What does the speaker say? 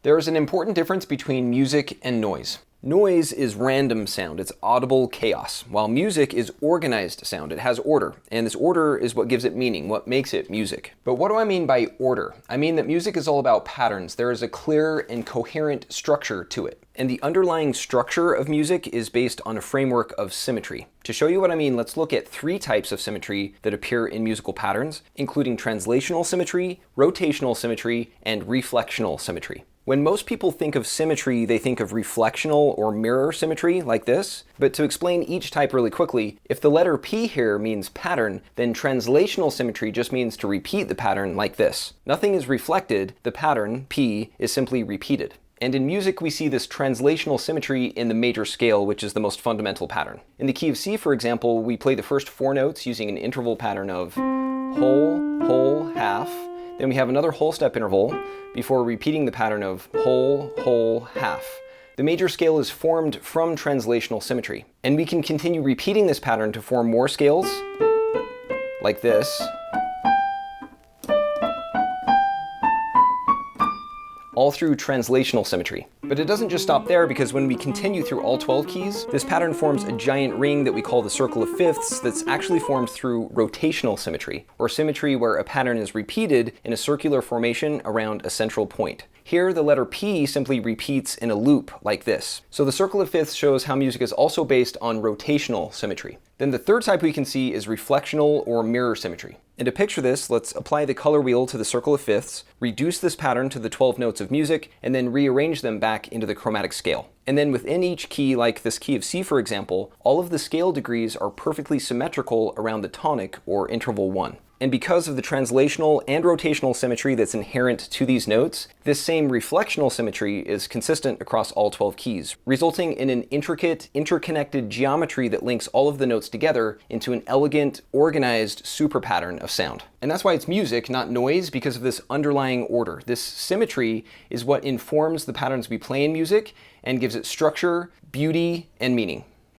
There is an important difference between music and noise. Noise is random sound, it's audible chaos, while music is organized sound, it has order, and this order is what gives it meaning, what makes it music. But what do I mean by order? I mean that music is all about patterns. There is a clear and coherent structure to it. And the underlying structure of music is based on a framework of symmetry. To show you what I mean, let's look at 3 types of symmetry that appear in musical patterns, including translational symmetry, rotational symmetry, and reflectional symmetry. When most people think of symmetry, they think of reflectional or mirror symmetry, like this. But to explain each type really quickly, if the letter P here means pattern, then translational symmetry just means to repeat the pattern like this. Nothing is reflected, the pattern, P, is simply repeated. And in music, we see this translational symmetry in the major scale, which is the most fundamental pattern. In the key of C, for example, we play the first 4 notes using an interval pattern of whole, whole, half. Then we have another whole step interval before repeating the pattern of whole, whole, half. The major scale is formed from translational symmetry. And we can continue repeating this pattern to form more scales, like this, all through translational symmetry. But it doesn't just stop there, because when we continue through all 12 keys, this pattern forms a giant ring that we call the circle of fifths that's actually formed through rotational symmetry, or symmetry where a pattern is repeated in a circular formation around a central point. Here, the letter P simply repeats in a loop like this. So the circle of fifths shows how music is also based on rotational symmetry. Then the third type we can see is reflectional or mirror symmetry. And to picture this, let's apply the color wheel to the circle of fifths, reduce this pattern to the 12 notes of music, and then rearrange them back into the chromatic scale. And then within each key, like this key of C for example, all of the scale degrees are perfectly symmetrical around the tonic or interval 1. And because of the translational and rotational symmetry that's inherent to these notes, this same reflectional symmetry is consistent across all 12 keys, resulting in an intricate, interconnected geometry that links all of the notes together into an elegant, organized super pattern of sound. And that's why it's music, not noise, because of this underlying order. This symmetry is what informs the patterns we play in music and gives it structure, beauty, and meaning.